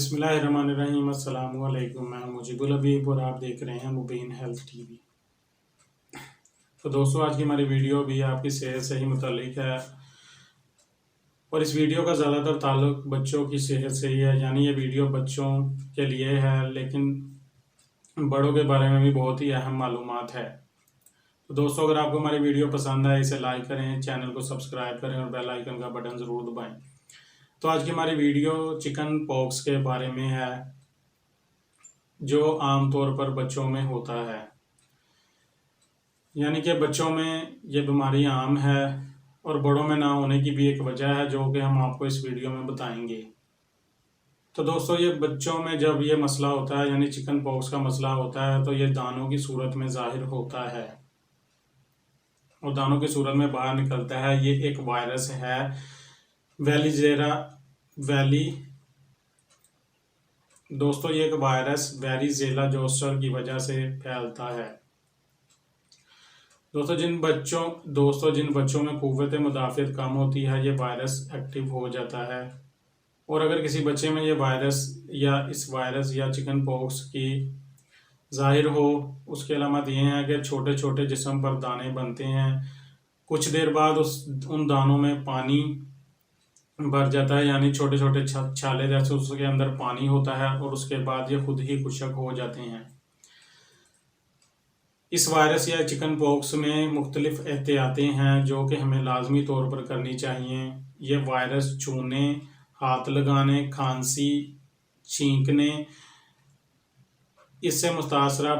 बिस्मिल्लाहिर्रहमानिर्रहीम। अस्सलामु अलैकुम। मैं मुजीबुल हबीब और आप देख रहे हैं मुबीन हेल्थ टीवी। तो दोस्तों, आज की हमारी वीडियो भी आपकी सेहत से ही मुताल्लिक है और इस वीडियो का ज़्यादातर ताल्लुक बच्चों की सेहत से ही है। यानी ये वीडियो बच्चों के लिए है, लेकिन बड़ों के बारे में भी बहुत ही अहम मालूमात है। तो दोस्तों, अगर आपको हमारी वीडियो पसंद आए इसे लाइक करें, चैनल को सब्सक्राइब करें और बेल आइकन का बटन ज़रूर दबाएं। तो आज की हमारी वीडियो चिकन पॉक्स के बारे में है, जो आमतौर पर बच्चों में होता है। यानी कि बच्चों में ये बीमारी आम है और बड़ों में ना होने की भी एक वजह है, जो कि हम आपको इस वीडियो में बताएंगे। तो दोस्तों, ये बच्चों में जब ये मसला होता है, यानी चिकन पॉक्स का मसला होता है, तो ये दानों की सूरत में ज़ाहिर होता है और दानों की सूरत में बाहर निकलता है। ये एक वायरस है, दोस्तों ये एक वायरस वेरिजेला जोस्टर की वजह से फैलता है। दोस्तों जिन बच्चों में कुव्वत मुदाफ़ियत कम होती है, ये वायरस एक्टिव हो जाता है। और अगर किसी बच्चे में ये इस वायरस या चिकन पॉक्स की ज़ाहिर हो, उसके अलामत ये हैं कि छोटे छोटे जिस्म पर दाने बनते हैं। कुछ देर बाद उन दानों में पानी भर जाता है, यानी छोटे छोटे छाले जैसे उसके अंदर पानी होता है और उसके बाद ये खुद ही खुशक हो जाते हैं। इस वायरस या चिकन पॉक्स में मुख्तलिफ एहतियातें हैं जो कि हमें लाजमी तौर पर करनी चाहिए। ये वायरस छूने, हाथ लगाने, खांसी, छींकने, इससे मुतासरा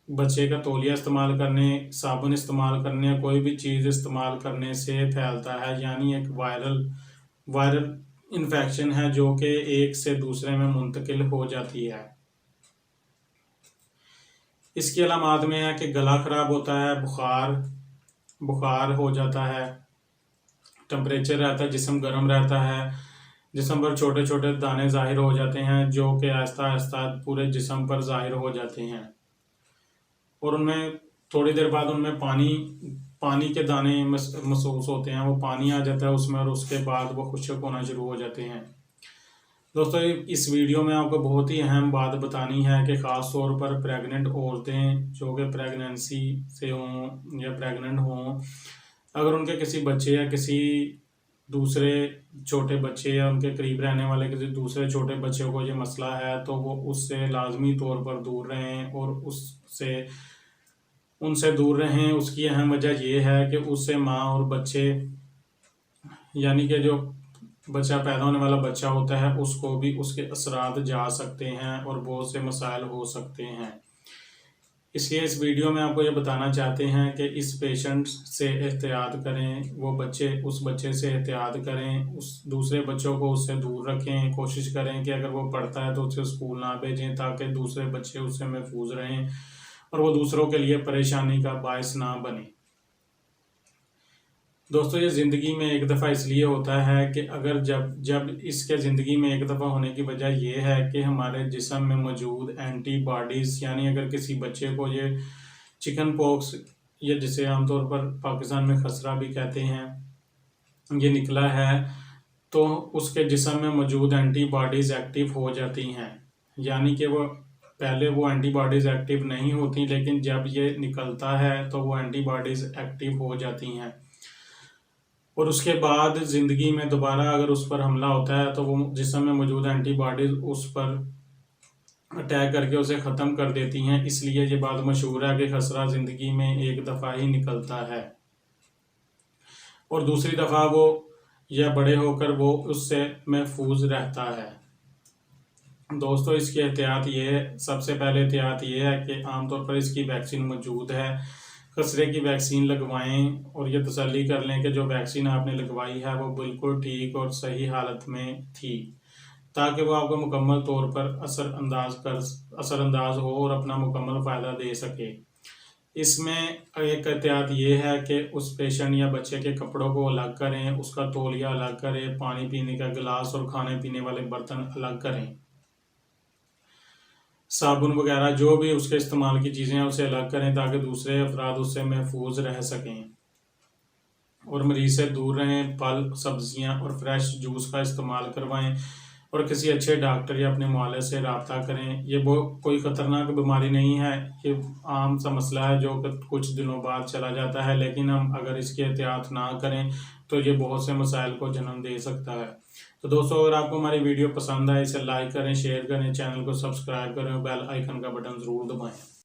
बच्चे का तौलिया इस्तेमाल करने, साबुन इस्तेमाल करने या कोई भी चीज़ इस्तेमाल करने से फैलता है। यानी एक वायरल इन्फेक्शन है जो कि एक से दूसरे में मुंतकिल हो जाती है। इसकी अलामात में है कि गला ख़राब होता है, बुखार हो जाता है, टेम्परेचर रहता है, जिस्म गर्म रहता है, जिस्म पर छोटे छोटे दाने ज़ाहिर हो जाते हैं जो कि आहिस्ता आहिस्ता पूरे जिस्म पर ज़ाहिर हो जाते हैं और उनमें थोड़ी देर बाद उनमें पानी के दाने महसूस होते हैं। वो पानी आ जाता है उसमें और उसके बाद वो खुश्क होना शुरू हो जाते हैं। दोस्तों, इस वीडियो में आपको बहुत ही अहम बात बतानी है कि ख़ास तौर पर प्रेग्नेंट औरतें जो कि प्रेगनेंसी से हों या प्रेग्नेंट हों, अगर उनके किसी बच्चे या किसी दूसरे छोटे बच्चे या उनके करीब रहने वाले किसी दूसरे छोटे बच्चे को ये मसला है, तो वो उससे लाजमी तौर पर दूर रहें और उनसे दूर रहें। उसकी अहम वजह ये है कि उससे माँ और बच्चे, यानी कि जो बच्चा पैदा होने वाला बच्चा होता है, उसको भी उसके असरात जा सकते हैं और बहुत से मसाइल हो सकते हैं। इसलिए इस वीडियो में आपको ये बताना चाहते हैं कि इस पेशेंट से एहतियात करें, उस बच्चे से एहतियात करें, उस दूसरे बच्चों को उससे दूर रखें। कोशिश करें कि अगर वो पढ़ता है तो उसे स्कूल ना भेजें, ताकि दूसरे बच्चे उससे महफूज रहें और वो दूसरों के लिए परेशानी का बायस ना बने। दोस्तों, ये ज़िंदगी में एक दफ़ा इसलिए होता है कि अगर जब इसके ज़िंदगी में एक दफ़ा होने की वजह यह है कि हमारे जिस्म में मौजूद एंटीबॉडीज़, यानी अगर किसी बच्चे को ये चिकन पॉक्स, या जिसे आमतौर पर पाकिस्तान में खसरा भी कहते हैं, ये निकला है, तो उसके जिस्म में मौजूद एंटीबॉडीज़ एक्टिव हो जाती हैं। यानी कि पहले वो एंटीबॉडीज़ एक्टिव नहीं होती, लेकिन जब ये निकलता है तो वो एंटीबॉडीज़ एक्टिव हो जाती हैं और उसके बाद ज़िंदगी में दोबारा अगर उस पर हमला होता है तो वो जिस्म में मौजूद एंटीबॉडीज़ उस पर अटैक करके उसे ख़त्म कर देती हैं। इसलिए ये बात मशहूर है कि खसरा ज़िंदगी में एक दफ़ा ही निकलता है और दूसरी दफ़ा वो या बड़े होकर वो उससे महफूज रहता है। दोस्तों, इसकी सबसे पहले एहतियात ये है कि आमतौर पर इसकी वैक्सीन मौजूद है। खसरे की वैक्सीन लगवाएं और ये तसल्ली कर लें कि जो वैक्सीन आपने लगवाई है वो बिल्कुल ठीक और सही हालत में थी, ताकि वो आपको मुकम्मल तौर पर असरअंदाज हो और अपना मुकम्मल फ़ायदा दे सके। इसमें एक एहतियात ये है कि उस पेशेंट या बच्चे के कपड़ों को अलग करें, उसका तौलिया अलग करें, पानी पीने का गिलास और खाने पीने वाले बर्तन अलग करें, साबुन वगैरह जो भी उसके इस्तेमाल की चीज़ें हैं उसे अलग करें, ताकि दूसरे अफराद उससे महफूज रह सकें और मरीज़ से दूर रहें। फल, सब्जियां और फ्रेश जूस का इस्तेमाल करवाएं اور کسی اچھے ڈاکٹر یا اپنے معالج سے رابطہ کریں۔ یہ کوئی خطرناک بیماری نہیں ہے، یہ عام سا مسئلہ ہے جو کہ کچھ دنوں بعد چلا جاتا ہے، لیکن ہم اگر اس کی احتیاط نہ کریں تو یہ بہت سے مسائل کو جنم دے سکتا ہے۔ تو دوستو، اگر آپ کو ہماری ویڈیو پسند آئے اسے لائک کریں، شیئر کریں، چینل کو سبسکرائب کریں اور بیل آئیکن کا بٹن ضرور دبائیں۔